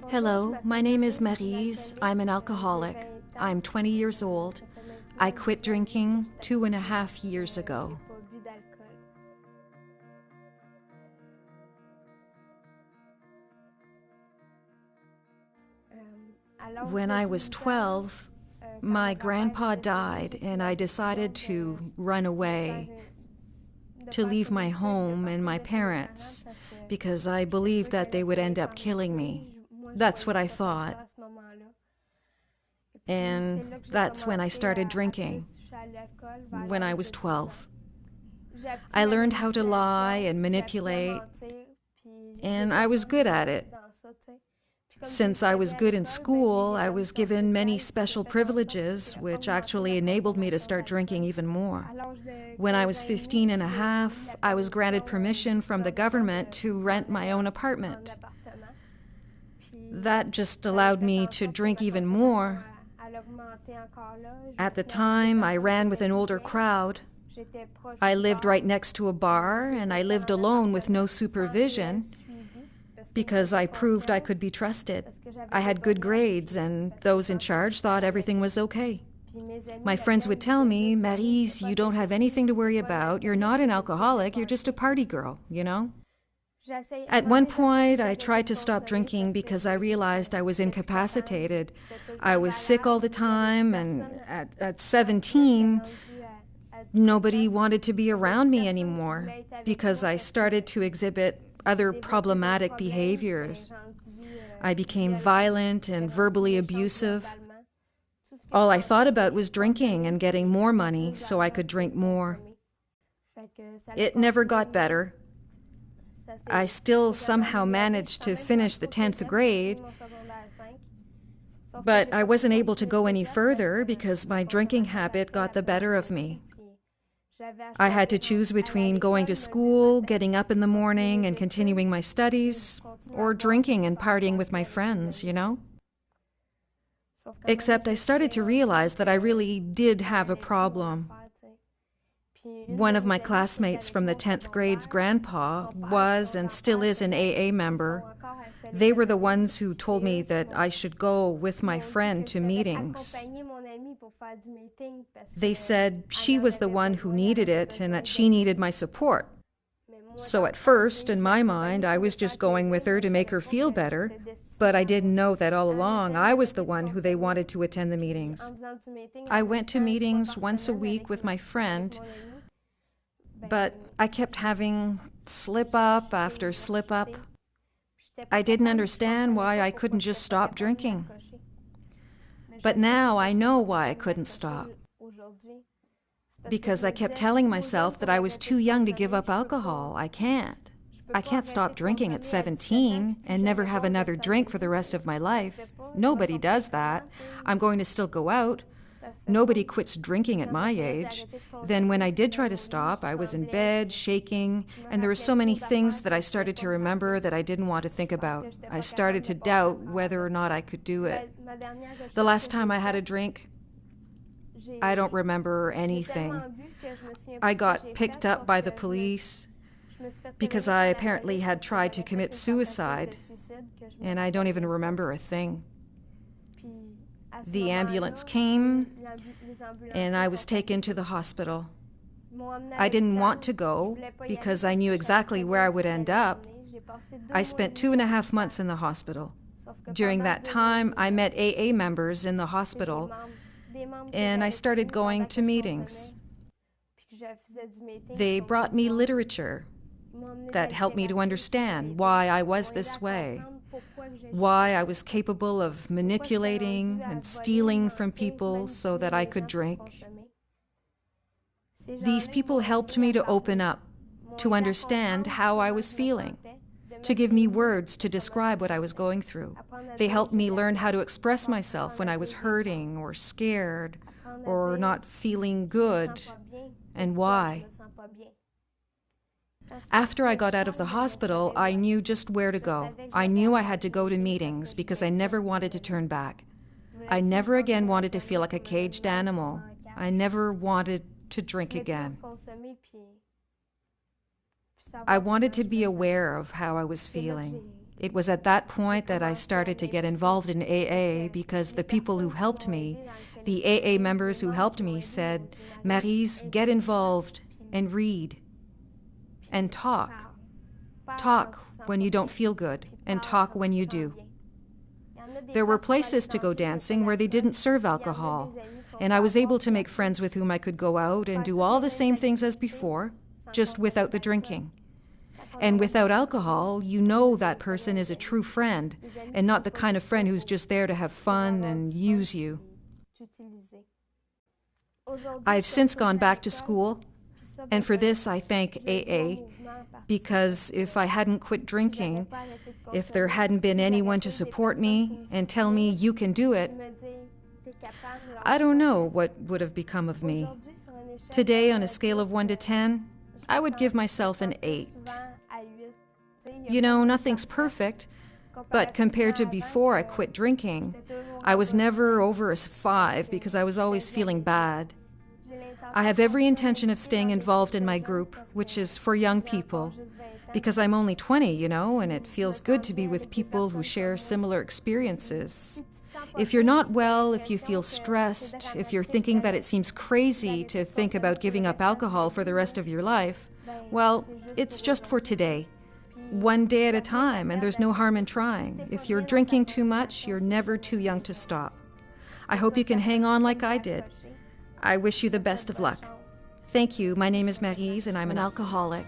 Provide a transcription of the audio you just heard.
Hello, my name is Maryse. I'm an alcoholic. I'm 20 years old. I quit drinking 2.5 years ago. When I was 12, my grandpa died, and I decided to run away, to leave my home and my parents, because I believed that they would end up killing me. That's what I thought. And that's when I started drinking, when I was 12. I learned how to lie and manipulate, and I was good at it. Since I was good in school, I was given many special privileges, which actually enabled me to start drinking even more. When I was 15 and a half, I was granted permission from the government to rent my own apartment. That just allowed me to drink even more. At the time, I ran with an older crowd. I lived right next to a bar, and I lived alone with no supervision because I proved I could be trusted. I had good grades, and those in charge thought everything was okay. My friends would tell me, "Maryse, you don't have anything to worry about. You're not an alcoholic. You're just a party girl, you know?" At one point, I tried to stop drinking because I realized I was incapacitated. I was sick all the time, and at 17, nobody wanted to be around me anymore because I started to exhibit other problematic behaviors. I became violent and verbally abusive. All I thought about was drinking and getting more money so I could drink more. It never got better. I still somehow managed to finish the 10th grade, but I wasn't able to go any further because my drinking habit got the better of me. I had to choose between going to school, getting up in the morning and continuing my studies, or drinking and partying with my friends, you know? Except I started to realize that I really did have a problem. One of my classmates from the 10th grade's grandpa was and still is an AA member. They were the ones who told me that I should go with my friend to meetings. They said she was the one who needed it and that she needed my support. So at first, in my mind, I was just going with her to make her feel better, but I didn't know that all along I was the one who they wanted to attend the meetings. I went to meetings once a week with my friend, but I kept having slip up after slip up. I didn't understand why I couldn't just stop drinking. But now I know why I couldn't stop. Because I kept telling myself that I was too young to give up alcohol. I can't. I can't stop drinking at 17 and never have another drink for the rest of my life. Nobody does that. I'm going to still go out. Nobody quits drinking at my age. Then when I did try to stop, I was in bed, shaking, and there were so many things that I started to remember that I didn't want to think about. I started to doubt whether or not I could do it. The last time I had a drink, I don't remember anything. I got picked up by the police because I apparently had tried to commit suicide, and I don't even remember a thing. The ambulance came, and I was taken to the hospital. I didn't want to go because I knew exactly where I would end up. I spent 2.5 months in the hospital. During that time, I met AA members in the hospital, and I started going to meetings. They brought me literature that helped me to understand why I was this way, why I was capable of manipulating and stealing from people so that I could drink. These people helped me to open up, to understand how I was feeling, to give me words to describe what I was going through. They helped me learn how to express myself when I was hurting or scared or not feeling good, and why. After I got out of the hospital, I knew just where to go. I knew I had to go to meetings because I never wanted to turn back. I never again wanted to feel like a caged animal. I never wanted to drink again. I wanted to be aware of how I was feeling. It was at that point that I started to get involved in AA because the people who helped me, the AA members who helped me, said, Maryse, get involved and read and talk. Talk when you don't feel good and talk when you do. There were places to go dancing where they didn't serve alcohol, and I was able to make friends with whom I could go out and do all the same things as before, just without the drinking. And without alcohol, you know that person is a true friend and not the kind of friend who's just there to have fun and use you. I've since gone back to school, and for this I thank AA, because if I hadn't quit drinking, if there hadn't been anyone to support me and tell me you can do it, I don't know what would have become of me. Today, on a scale of 1 to 10, I would give myself an 8. You know, nothing's perfect, but compared to before I quit drinking, I was never over a 5 because I was always feeling bad. I have every intention of staying involved in my group, which is for young people, because I'm only 20, you know, and it feels good to be with people who share similar experiences. If you're not well, if you feel stressed, if you're thinking that it seems crazy to think about giving up alcohol for the rest of your life, well, it's just for today. One day at a time, and there's no harm in trying. If you're drinking too much, you're never too young to stop. I hope you can hang on like I did. I wish you the best of luck. Thank you. My name is Maryse, and I'm an alcoholic.